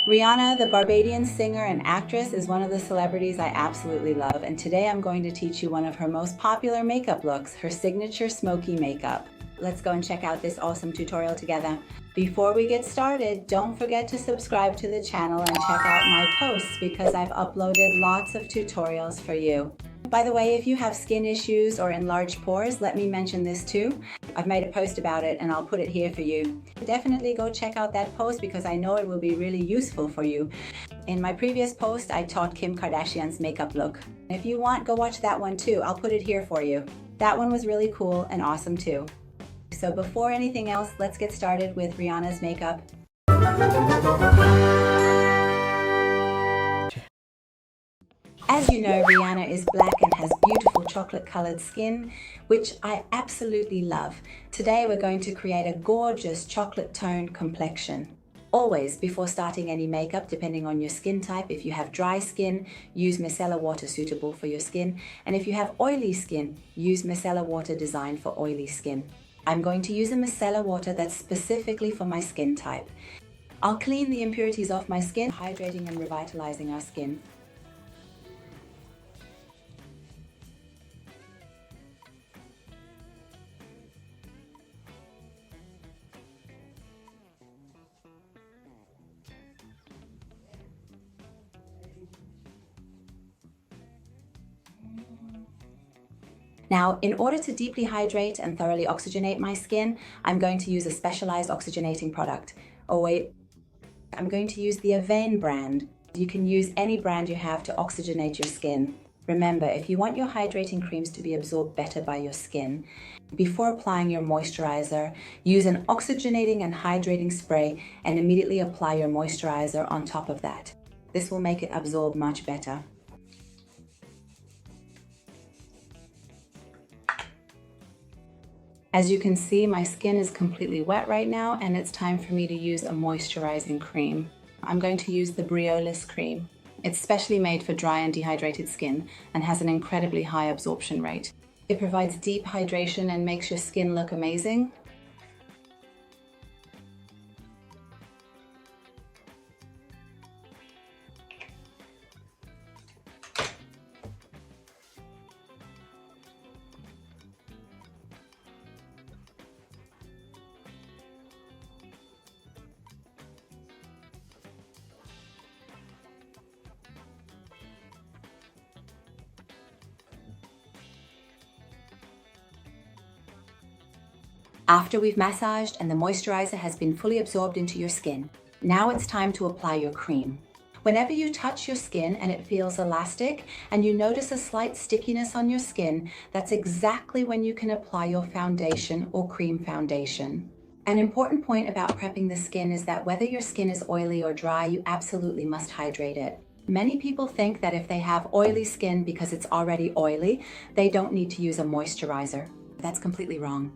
Rihanna, the Barbadian singer and actress, is one of the celebrities I absolutely love, and today I'm going to teach you one of her most popular makeup looks, her signature smoky makeup. Let's go and check out this awesome tutorial together. Before we get started, don't forget to subscribe to the channel and check out my posts because I've uploaded lots of tutorials for you. By the way, if you have skin issues or enlarged pores, let me mention this too. I've made a post about it and I'll put it here for you. Definitely go check out that post because I know it will be really useful for you. In my previous post, I taught Kim Kardashian's makeup look. If you want, go watch that one too. I'll put it here for you. That one was really cool and awesome too. So before anything else, let's get started with Rihanna's makeup. As you know, Rihanna is black and has beautiful chocolate-colored skin, which I absolutely love. Today we're going to create a gorgeous chocolate-toned complexion. Always, before starting any makeup, depending on your skin type, if you have dry skin, use micellar water suitable for your skin. And if you have oily skin, use micellar water designed for oily skin. I'm going to use a micellar water that's specifically for my skin type. I'll clean the impurities off my skin, hydrating and revitalizing our skin. Now, in order to deeply hydrate and thoroughly oxygenate my skin, I'm going to use a specialized oxygenating product. Oh wait, I'm going to use the Avane brand. You can use any brand you have to oxygenate your skin. Remember, if you want your hydrating creams to be absorbed better by your skin, before applying your moisturizer, use an oxygenating and hydrating spray and immediately apply your moisturizer on top of that. This will make it absorb much better. As you can see, my skin is completely wet right now and it's time for me to use a moisturizing cream. I'm going to use the Briolis cream. It's specially made for dry and dehydrated skin and has an incredibly high absorption rate. It provides deep hydration and makes your skin look amazing. After we've massaged and the moisturizer has been fully absorbed into your skin, now it's time to apply your cream. Whenever you touch your skin and it feels elastic and you notice a slight stickiness on your skin, that's exactly when you can apply your foundation or cream foundation. An important point about prepping the skin is that whether your skin is oily or dry, you absolutely must hydrate it. Many people think that if they have oily skin because it's already oily, they don't need to use a moisturizer. That's completely wrong.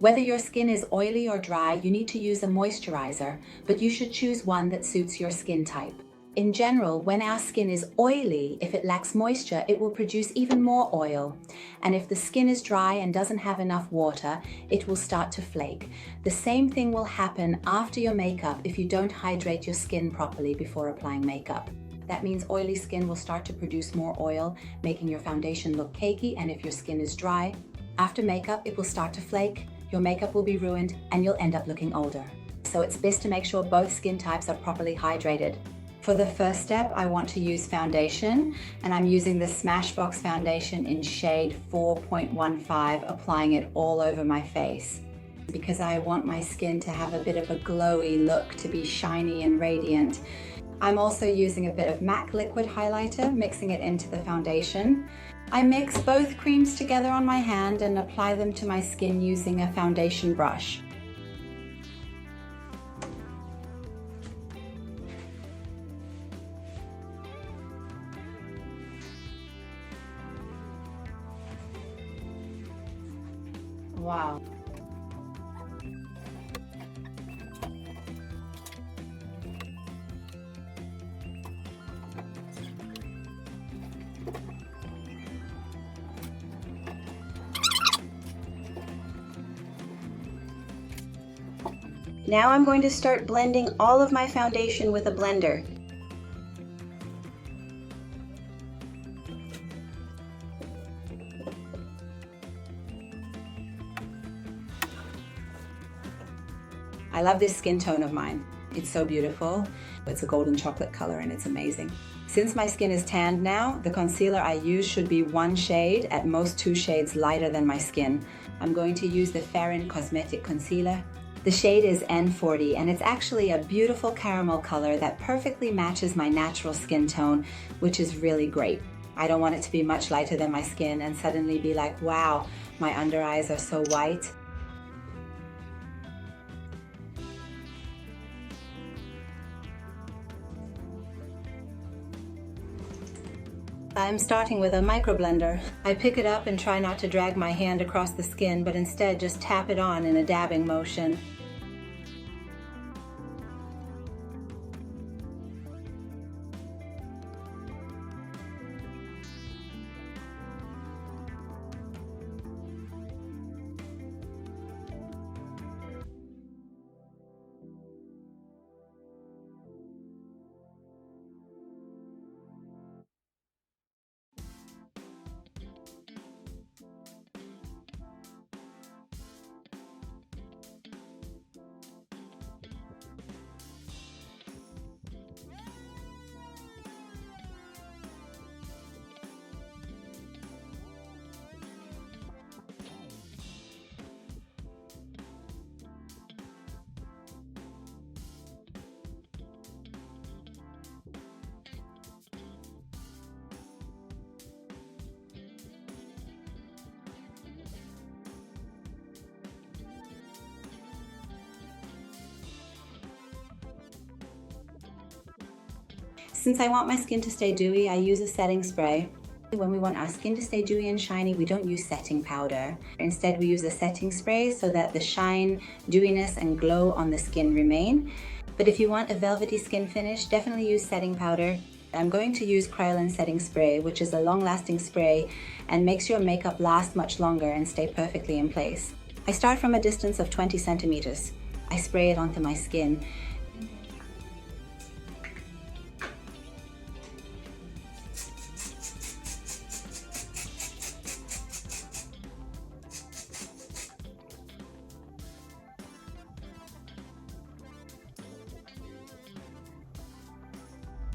Whether your skin is oily or dry, you need to use a moisturizer, but you should choose one that suits your skin type. In general, when our skin is oily, if it lacks moisture, it will produce even more oil. And if the skin is dry and doesn't have enough water, it will start to flake. The same thing will happen after your makeup if you don't hydrate your skin properly before applying makeup. That means oily skin will start to produce more oil, making your foundation look cakey, and if your skin is dry, after makeup, it will start to flake. Your makeup will be ruined and you'll end up looking older. So it's best to make sure both skin types are properly hydrated. For the first step, I want to use foundation, and I'm using the Smashbox foundation in shade 4.15, applying it all over my face because I want my skin to have a bit of a glowy look, to be shiny and radiant. I'm also using a bit of MAC liquid highlighter, mixing it into the foundation. I mix both creams together on my hand and apply them to my skin using a foundation brush. Wow. Now I'm going to start blending all of my foundation with a blender. I love this skin tone of mine. It's so beautiful. It's a golden chocolate color and it's amazing. Since my skin is tanned now, the concealer I use should be one shade, at most 2 shades lighter than my skin. I'm going to use the Fair & Cosmetic concealer. The shade is N40 and it's actually a beautiful caramel color that perfectly matches my natural skin tone, which is really great. I don't want it to be much lighter than my skin and suddenly be like, wow, my under eyes are so white. I'm starting with a microblender. I pick it up and try not to drag my hand across the skin, but instead just tap it on in a dabbing motion. Since I want my skin to stay dewy, I use a setting spray. When we want our skin to stay dewy and shiny, we don't use setting powder. Instead, we use a setting spray so that the shine, dewiness, and glow on the skin remain. But if you want a velvety skin finish, definitely use setting powder. I'm going to use Kryolan Setting Spray, which is a long-lasting spray and makes your makeup last much longer and stay perfectly in place. I start from a distance of 20 centimeters. I spray it onto my skin.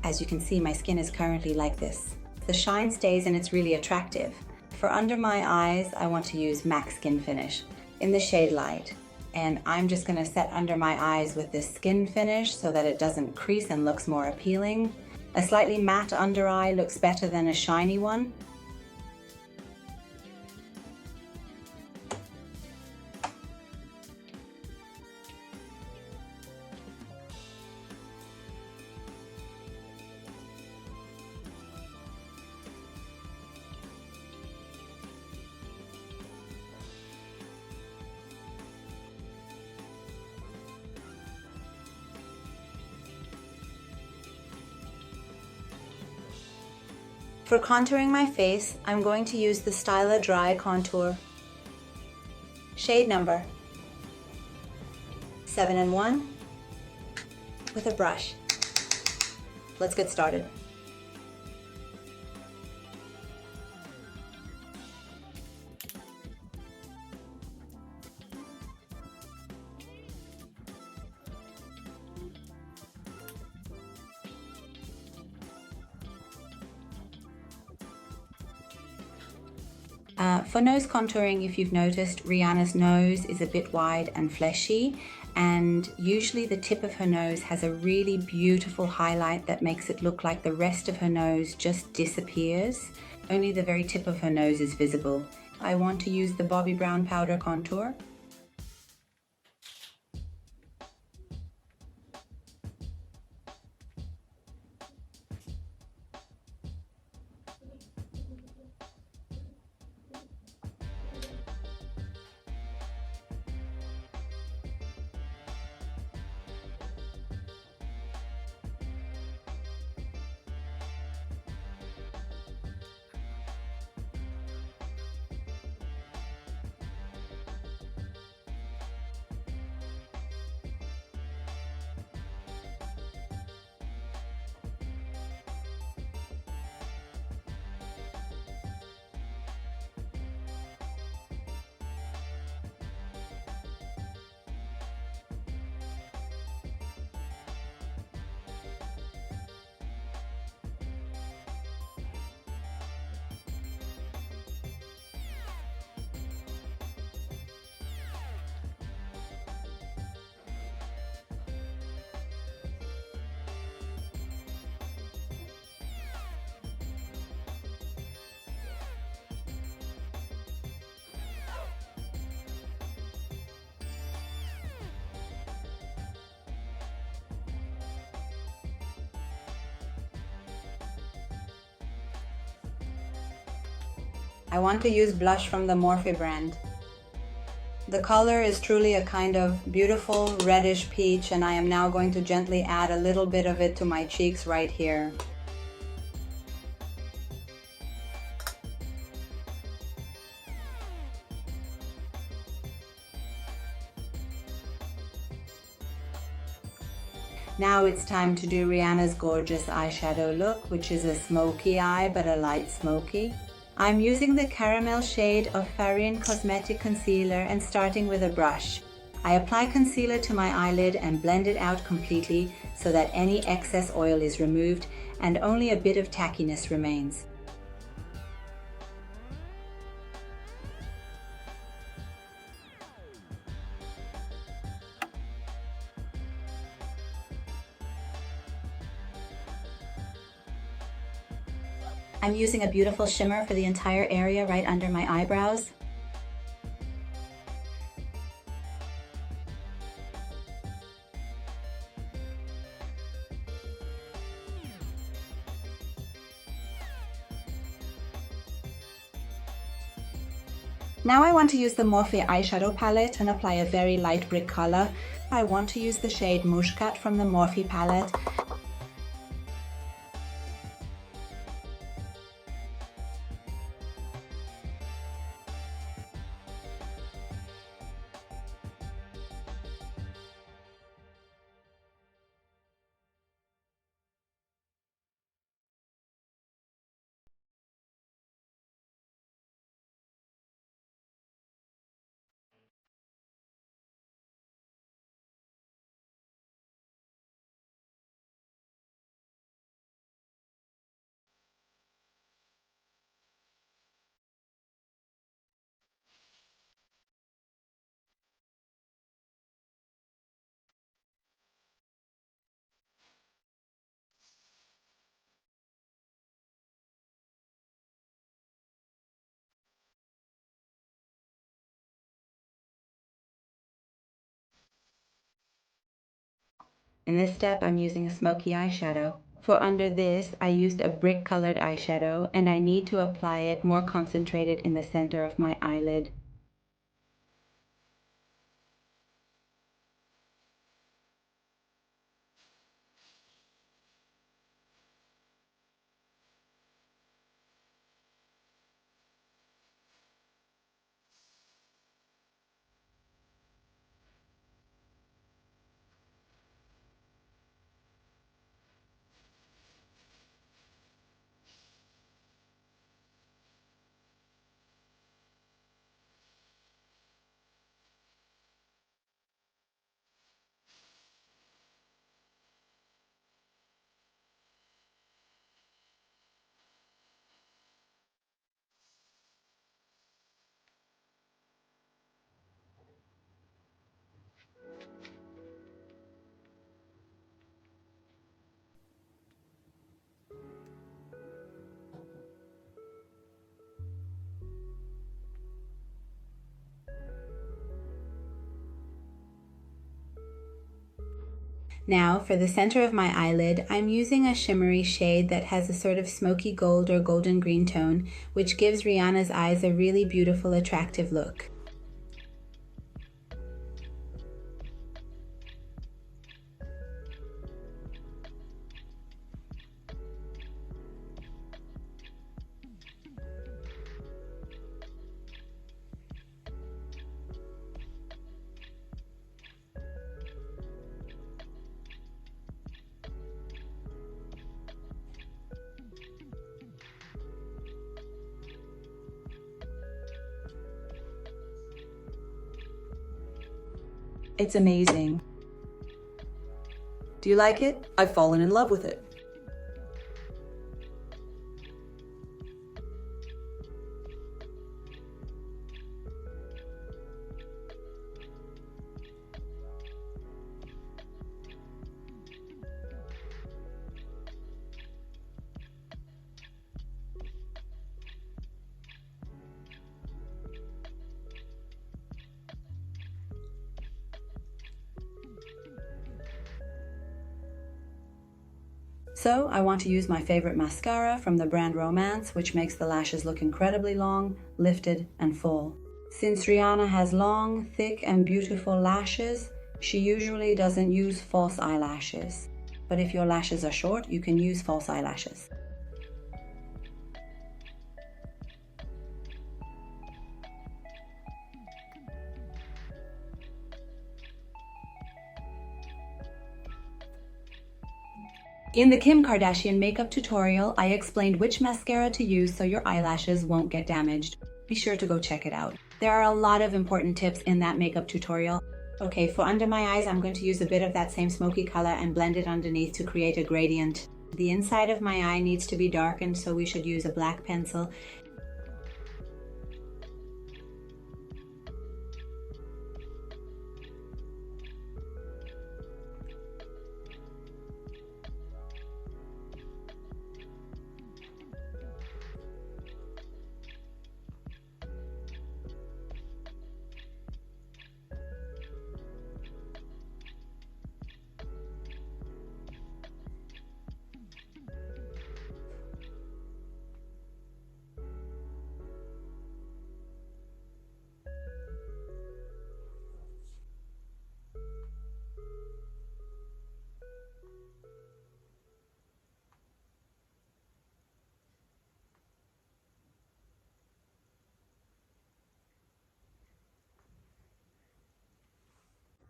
As you can see, my skin is currently like this. The shine stays and it's really attractive. For under my eyes, I want to use MAC Skin Finish in the shade Light. And I'm just gonna set under my eyes with this skin finish so that it doesn't crease and looks more appealing. A slightly matte under eye looks better than a shiny one. For contouring my face, I'm going to use the Styler Dry Contour. Shade number 7-in-1 with a brush. Let's get started. For nose contouring, if you've noticed, Rihanna's nose is a bit wide and fleshy, and usually the tip of her nose has a really beautiful highlight that makes it look like the rest of her nose just disappears. Only the very tip of her nose is visible. I want to use the Bobbi Brown Powder Contour. I want to use blush from the Morphe brand. The color is truly a kind of beautiful reddish peach, and I am now going to gently add a little bit of it to my cheeks right here. Now it's time to do Rihanna's gorgeous eyeshadow look, which is a smoky eye but a light smoky. I'm using the caramel shade of Farine Cosmetic Concealer and starting with a brush. I apply concealer to my eyelid and blend it out completely so that any excess oil is removed and only a bit of tackiness remains. I'm using a beautiful shimmer for the entire area right under my eyebrows. Now I want to use the Morphe eyeshadow palette and apply a very light brick color. I want to use the shade Mushkat from the Morphe palette. In this step, I'm using a smoky eyeshadow. For under this, I used a brick colored eyeshadow and I need to apply it more concentrated in the center of my eyelid. Now, for the center of my eyelid, I'm using a shimmery shade that has a sort of smoky gold or golden green tone, which gives Rihanna's eyes a really beautiful, attractive look. It's amazing. Do you like it? I've fallen in love with it. So I want to use my favorite mascara from the brand Romance, which makes the lashes look incredibly long, lifted, and full. Since Rihanna has long, thick, and beautiful lashes, she usually doesn't use false eyelashes. But if your lashes are short, you can use false eyelashes. In the Kim Kardashian makeup tutorial, I explained which mascara to use so your eyelashes won't get damaged. Be sure to go check it out. There are a lot of important tips in that makeup tutorial. Okay, for under my eyes, I'm going to use a bit of that same smoky color and blend it underneath to create a gradient. The inside of my eye needs to be darkened, so we should use a black pencil.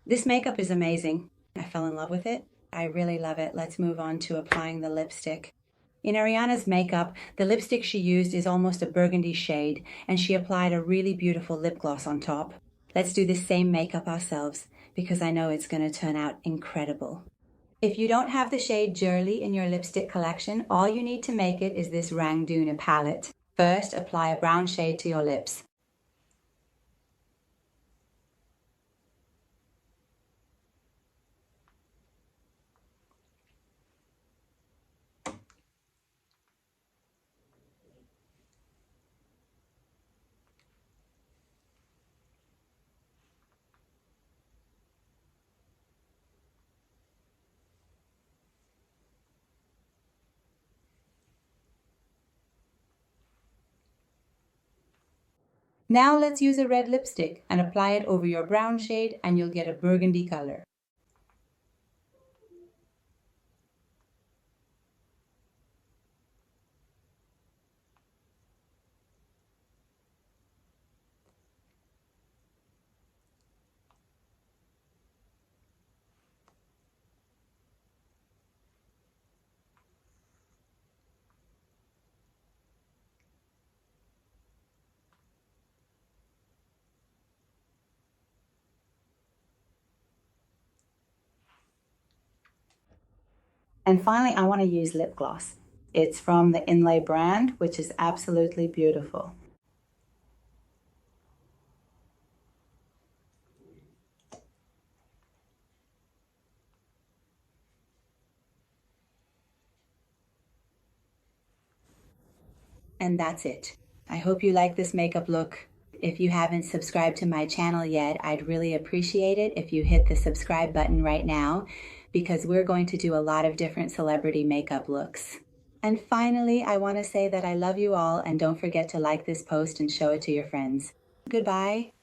This makeup is amazing. I fell in love with it. I really love it. Let's move on to applying the lipstick. In Ariana's makeup, the lipstick she used is almost a burgundy shade, and she applied a really beautiful lip gloss on top. Let's do the same makeup ourselves, because I know it's going to turn out incredible. If you don't have the shade Jurley in your lipstick collection, all you need to make it is this Rangduna palette. First, apply a brown shade to your lips. Now let's use a red lipstick and apply it over your brown shade and you'll get a burgundy color. And finally, I want to use lip gloss. It's from the Inlay brand, which is absolutely beautiful. And that's it. I hope you like this makeup look. If you haven't subscribed to my channel yet, I'd really appreciate it if you hit the subscribe button right now, because we're going to do a lot of different celebrity makeup looks. And finally, I want to say that I love you all, and don't forget to like this post and show it to your friends. Goodbye.